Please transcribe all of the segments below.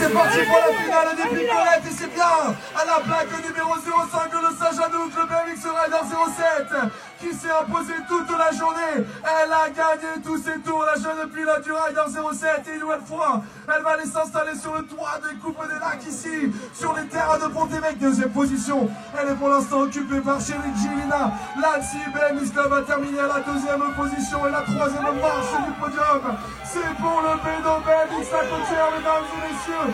c'est parti pour la finale des picolettes et c'est bien à la plaque numéro 05 de Saint-Janouk, le BMX Rider 07 qui s'est imposé toute la journée. Elle a gagné tous ses tours, la jeune pilote du Rider 07, et une nouvelle fois, elle va aller s'installer sur le toit des Coupes des Lacs ici, sur les terrains de Pont-Évêque. Deuxième position, elle est pour l'instant occupée par Chéri Gilina. L'Annecy BMX Club a terminé à la deuxième position et la troisième marche du podium. C'est pour le Bédo BMX à Côtière, mesdames et messieurs.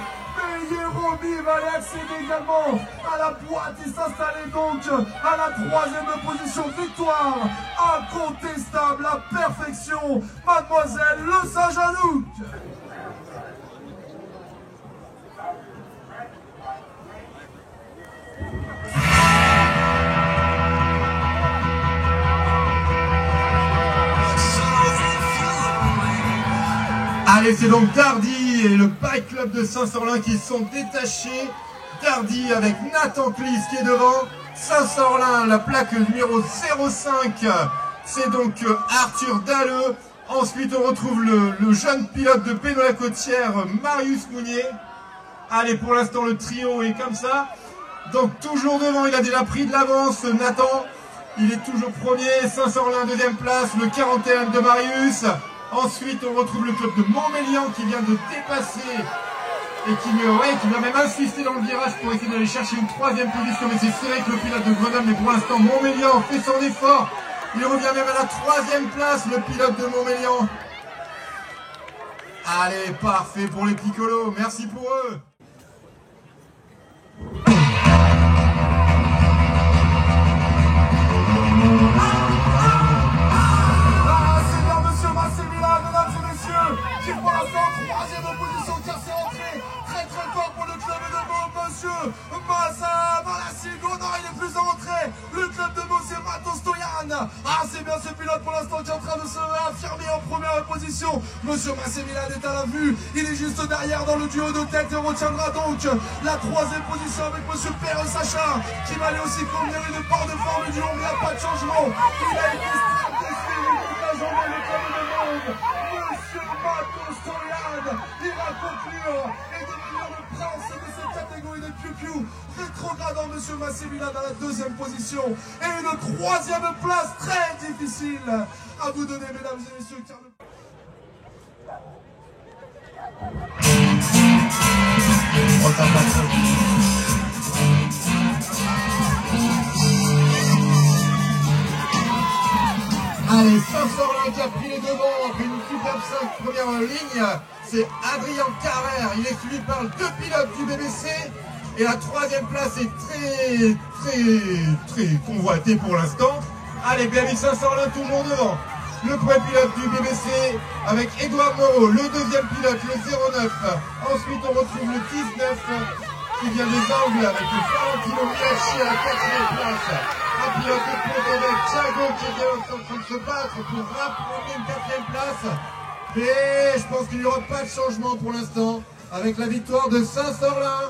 Romy va aller accéder également à la boîte et s'installer donc à la troisième position. Victoire incontestable, la perfection, mademoiselle Le Saint-Janouk. Allez, c'est donc Dardy et le Bike Club de Saint-Sorlin qui sont détachés. Dardy avec Nathan Clis qui est devant. Saint-Sorlin, la plaque numéro 05, c'est donc Arthur Dalleux. Ensuite, on retrouve le jeune pilote de Péno-la-Côtière, Marius Mounier. Allez, pour l'instant, le trio est comme ça. Donc, toujours devant, il a déjà pris de l'avance, Nathan. Il est toujours premier. Saint-Sorlin, deuxième place, le 41 de Marius. Ensuite, on retrouve le club de Montmélian qui vient de dépasser et qui va même insister dans le virage pour essayer d'aller chercher une troisième position. Mais c'est serré que le pilote de Grenoble, mais pour l'instant, Montmélian fait son effort. Il revient même à la troisième place, le pilote de Montmélian. Allez, parfait pour les picolos. Merci pour eux. Qui pour l'instant troisième position, tierce entrée, très fort pour le club de Meaux, monsieur Massa Malassigo, non il est plus en entrée, le club de Meaux c'est Mato Stoyan, ah c'est bien ce pilote pour l'instant qui est en train de se affirmer en première position, monsieur Massémilan est à la vue, il est juste derrière dans le duo de tête et on retiendra donc la troisième position avec monsieur Père Sacha, qui va aller aussi convenir une barre de forme du long, mais il n'y a pas de changement, il a été stressé toute la journée, le club de Meaux. Monsieur Mato Stoyan, il va conclure et devenir le prince de cette catégorie de Piu-Piu, rétrogradant Monsieur Massémilan dans la deuxième position et une troisième place très difficile à vous donner, mesdames et messieurs. Car Allez, Saint-Sorlin qui a pris les devants après une superbe 5 première ligne, c'est Adrien Carrère, il est suivi par deux pilotes du BBC et la troisième place est très convoitée pour l'instant. Allez, BMX Saint-Sorlin toujours devant, le premier pilote du BBC avec Édouard Moreau, le deuxième pilote, le 09, ensuite on retrouve le 19 qui vient des Angles avec le Valentino Miachi à la quatrième place. Un pilote de Pont-Évêque, Thiago qui est en train de se battre pour rapprocher une quatrième place. Mais je pense qu'il n'y aura pas de changement pour l'instant avec la victoire de Saint-Sorlin.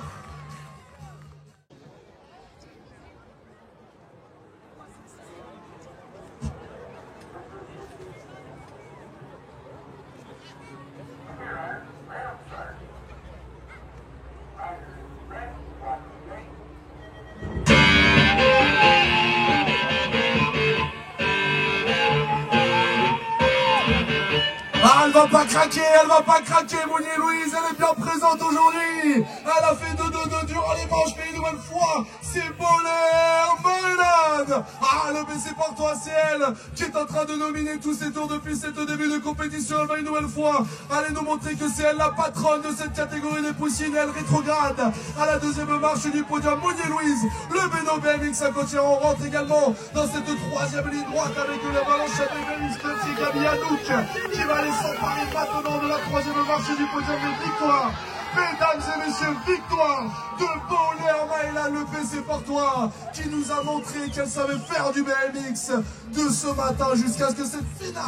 Elle va pas craquer, Mounier Louise, elle est bien présente aujourd'hui. Elle a fait 2-2-2 durant les manches, mais une nouvelle fois, c'est Bolaire Moynade. Ah, le BC par toi, c'est elle qui est en train de nominer tous ses tours depuis cet début de compétition. Elle va une nouvelle fois aller nous montrer que c'est elle la patronne de cette catégorie des poussines. Elle rétrograde à la deuxième marche du podium. Mounier Louise, le Béno BMX à Côtière, on rentre également dans cette troisième ligne droite avec le ballon chef BMX Club, c'est Gabi Hanouk qui va aller s'emparer maintenant de la troisième marche du podium de victoire. Mesdames et messieurs, victoire de Bolaire Maïla, le PC Portois, qui nous a montré qu'elle savait faire du BMX de ce matin jusqu'à ce que cette finale.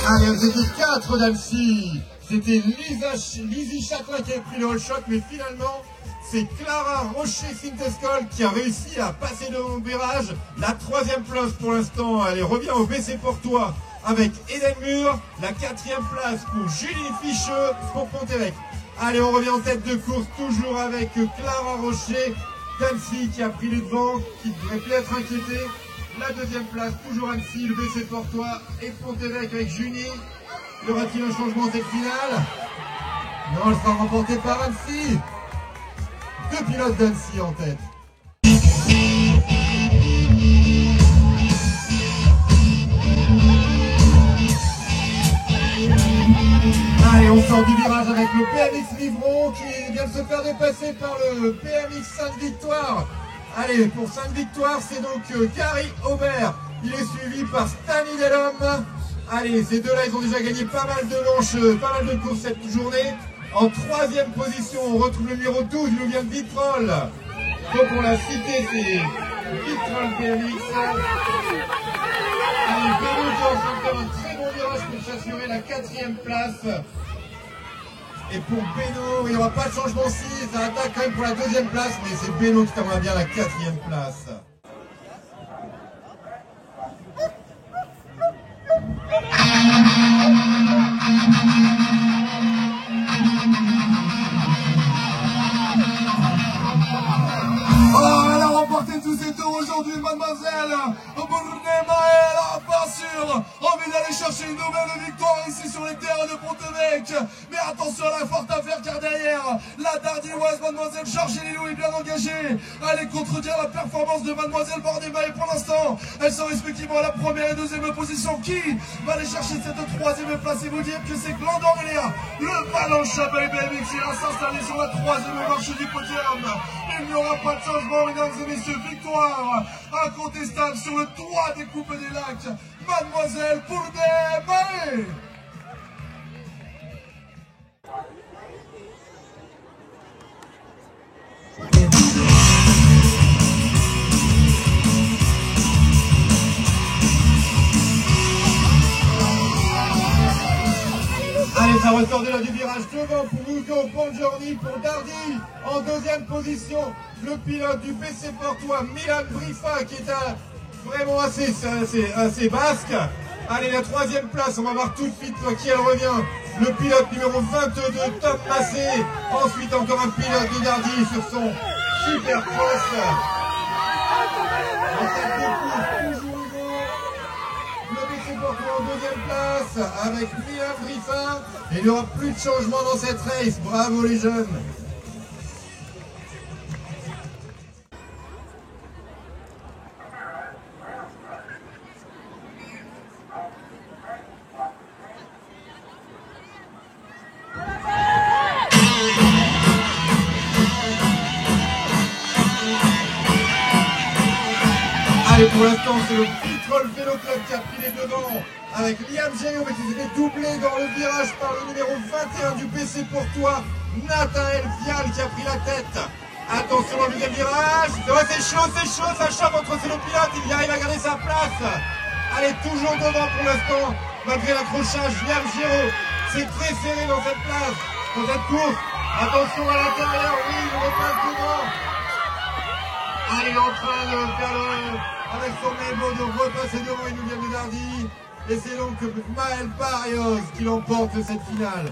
Allez, vous étiez 4 d'Annecy. C'était Lizzie Châtelain qui avait pris le all shot, mais finalement, c'est Clara Rocher-Sintescol qui a réussi à passer devant le virage. La 3e place pour l'instant, elle revient au BC Portois avec Eden Mur. La 4e place pour Julie Ficheux pour Pont-Évêque. Allez, on revient en tête de course, toujours avec Clara Rocher. Dancy qui a pris les devants, qui devrait peut-être inquiéter. La 2e place, toujours Annecy, le BC Portois et Pont-Évêque avec Junie. Y aura-t-il un changement en cette finale? Non, elle sera remportée par Annecy. 2 pilotes d'Annecy en tête. Allez, on sort du virage avec le PMX Livron qui vient de se faire dépasser par le PMX Sainte-Victoire. Allez, pour Sainte-Victoire, c'est donc Gary Aubert. Il est suivi par Stanley Delhomme. Allez, ces deux-là, ils ont déjà gagné pas mal de manches, pas mal de courses cette journée. En 3e position, on retrouve le numéro 12, il nous vient de Vitrolles. Donc on l'a cité, c'est Vitrolles PMX. Allez, Beno qui est en train de faire un très bon virage pour s'assurer la 4e place. Et pour Beno, il n'y aura pas de changement si, ça attaque quand même pour la 2e place, mais c'est Beno qui termine bien la 4e place. Elle a remporté tous ces tours aujourd'hui, mademoiselle Bournet-Maëlle, bien sûr, envie d'aller chercher une nouvelle victoire ici sur les terrains de Pont-Évêque. Mais attention à la forte affaire car derrière, la Dardiloise, mademoiselle Georges Lilou est bien engagée. Allez contredire la performance de mademoiselle Bournet-Maëlle pour l'instant. Elles sont respectivement à la 1e et 2e position. Qui va aller chercher cette 3e place et vous dire que c'est Glandon Eléa, le ballon Chabelle BMX, qui va s'installer sur la 3e marche du podium. Il n'y aura pas de changement, mesdames et messieurs. Victoire incontestable sur le toit des Coupes des Lacs, mademoiselle Bournet-Maëlle. Allez, ça ressort de là du virage devant pour Hugo Bongiorni, pour Dardy. En 2e position, le pilote du BC Portois, Milan Brifa, qui est vraiment assez basque. Allez, la 3e place, on va voir tout de suite qui elle revient. Le pilote numéro 22, Tom Massé. Ensuite, encore un pilote de Dardy sur son super cross. En tête de course, toujours Hugo. Le BC Portois en 2e place avec Milan Brifa. Et il n'y aura plus de changement dans cette race. Bravo les jeunes. Allez, pour l'instant, c'est le Vitrolles Vélo Club qui a pris les devants avec Liam Géo, mais qui s'était doublé dans le virage par le numéro 21 du BC Portois, Nathaël Vial, qui a pris la tête. Attention dans le 2e virage. C'est chaud, ça chope entre ces deux pilotes. Il y arrive à garder sa place. Allez, toujours devant pour l'instant, malgré l'accrochage. Liam Géo, c'est très serré dans cette place, dans cette course. Attention à l'intérieur, oui, il repasse devant. Allez, il est en train de faire avec son elbow de repasser devant, il nous vient de Dardy. Et c'est donc Maël Barrios qui l'emporte cette finale.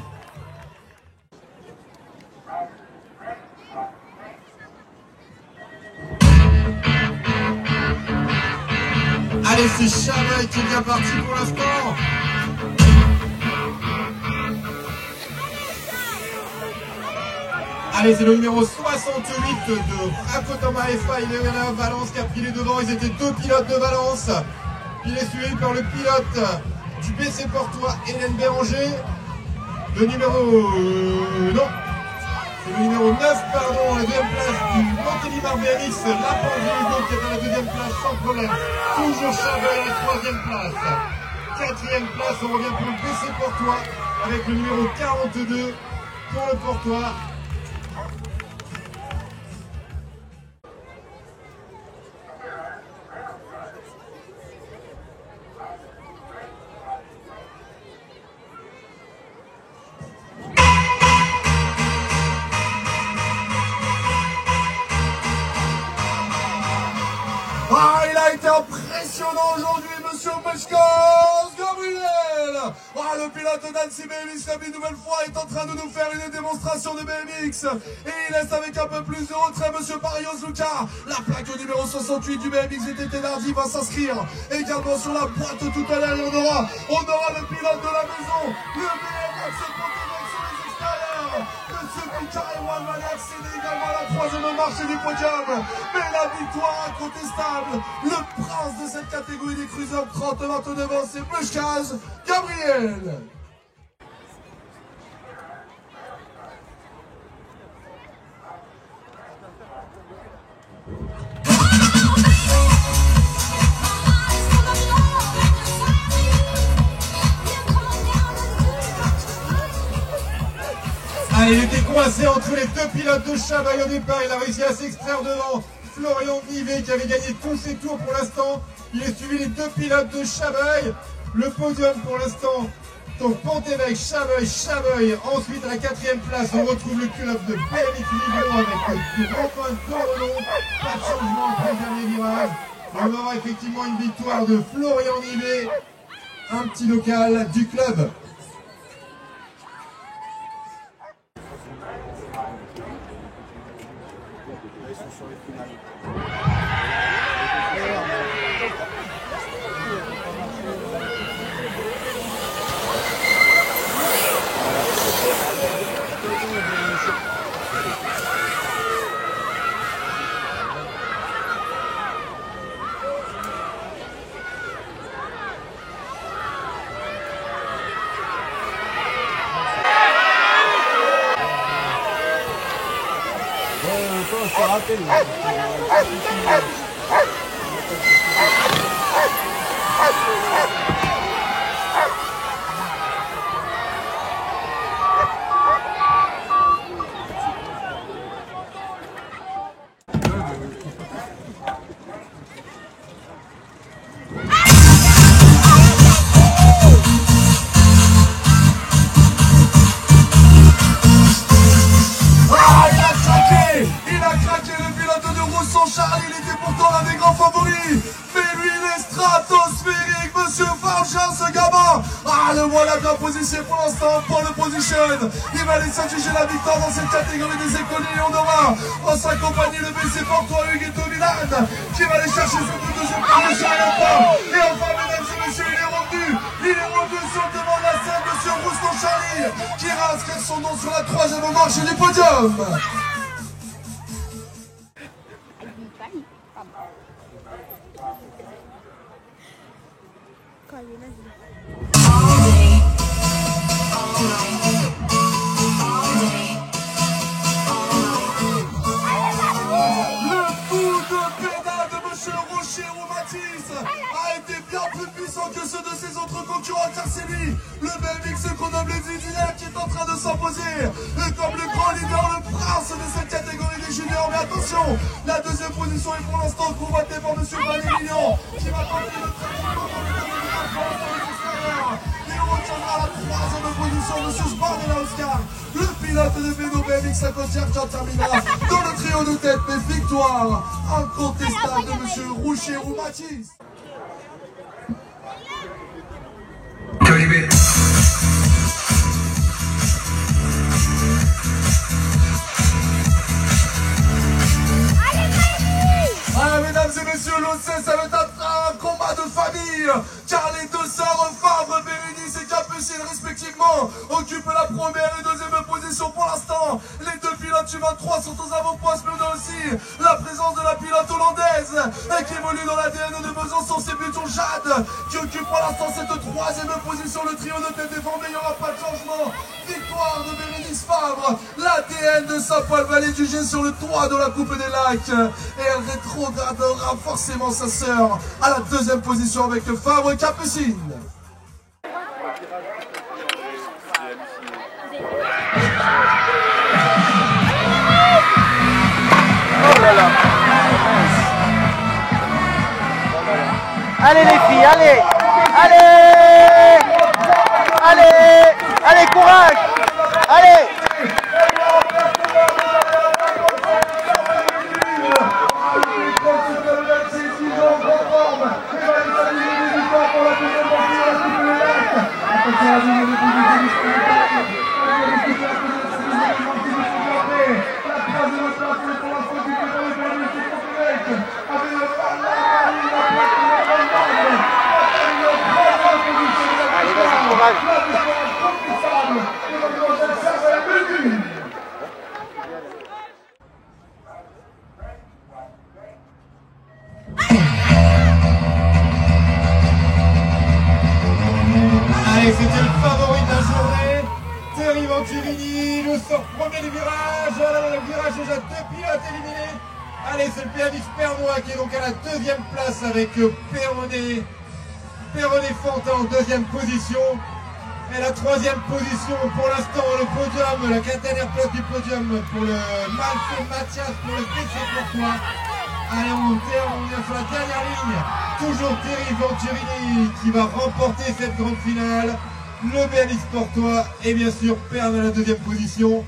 Allez, c'est Chavaille qui est bien parti pour l'instant. Allez, c'est le numéro 68 de Franco Thomas FA, il est à Valence qui a pris les devants. Ils étaient 2 pilotes de Valence. Il est suivi par le pilote du BC Portois, Hélène Béranger. Le numéro... non, c'est le numéro 9, pardon, la 2e place du Montélimar BMX, la Hugo qui est à la 2e place sans problème. Toujours Chabelle à la 3e place. 4e place, on revient pour le BC Portois avec le numéro 42 pour le Portois. a été impressionnant aujourd'hui, monsieur Meshkaz Gabriel. Le pilote Nancy BMX une nouvelle fois est en train de nous faire une démonstration de BMX. Et il laisse avec un peu plus de retrait monsieur Barrios Luca. La plaque numéro 68 du BMX VTT Dardy va s'inscrire également sur la boîte tout à l'heure. On aura le pilote de la maison, le BMX Pontevex sur les extérieurs. Monsieur Picard va accéder également à la troisième marche du podium. Mais la victoire incontestable, le prince de cette catégorie des cruisers 30-29 ans, c'est Meshkaz Gabriel. Il était coincé entre les deux pilotes de Chabaille au départ, il a réussi à s'extraire devant Florian Nivet qui avait gagné tous ses tours pour l'instant. Il est suivi les deux pilotes de Chabaille. Le podium pour l'instant, donc Pontevex, Chabaille. Ensuite à la 4e place, on retrouve le club de BMX Livron avec le grand point de Torelon. Pas de changement après le dernier virage. On aura effectivement une victoire de Florian Nivet, un petit local du club. Charlie, il était pourtant l'un des grands favoris. Mais lui, il est stratosphérique, monsieur Farja, ce gamin. Le voilà bien positionné pour l'instant, pour le position. Il va aller s'adjuger la victoire dans cette catégorie des écoliers. On aura en sa compagnie le BC Porto Huguetto Milan qui va aller chercher son deuxième position. Et enfin, mesdames et messieurs, il est revenu sur le devant de la scène, monsieur Rouston Charlie, qui va inscrire son nom sur la 3e marche du podium. A été bien plus puissant que ceux de ses autres concurrents, car c'est lui, le BMX Grenoble Zidilek, qui est en train de s'imposer comme le grand leader, le prince de cette catégorie des juniors. Mais attention, la 2e position est pour l'instant convoitée par monsieur Valéry-Lyon, qui va tenter le très bon temps dans l'extérieur. Et on retiendra la 3e position, monsieur Sbardella Oscar, le pilote de vélo BMX à Côtière, qui en terminera dans le trio de tête. Mais victoire incontestable de monsieur Roucherou Mathis. Mesdames et messieurs, l'OC, ça va être un combat de famille, car les deux sœurs Favre, Bérénice et Capucine respectivement occupent la 1e et 2e position pour l'instant. Les deux pilotes U23 sont aux avant-postes, mais on a aussi la présence de la pilote hollandaise qui évolue dans l'ADN de Besançon, c'est Buton Jade qui occupe pour l'instant cette 3e position. Le trio de tête défend, mais il n'y aura pas de changement. Victoire de Bérénice Favre, l'ADN de Saint-Paul-Vallée du G sur le toit de la Coupe des Lacs, et elle rétrogradera forcément sa sœur à la 2e position avec Favre et Capucine. Oh là là. Allez les filles, allez, allez, allez, allez, courage, allez. encore premier du virage. Oh là là, le virage déjà 2 pilotes éliminés. Allez, c'est le PMX Pernois qui est donc à la deuxième place avec Perronnet Fantin en deuxième position. Et la troisième position pour l'instant, le podium, la quatrième place du podium pour le Malfait Mathias, pour le PC Courtois. Allez, on est sur la dernière ligne. Toujours Thierry Venturini qui va remporter cette grande finale. Le BMX Portois et bien sûr Perne à la deuxième position.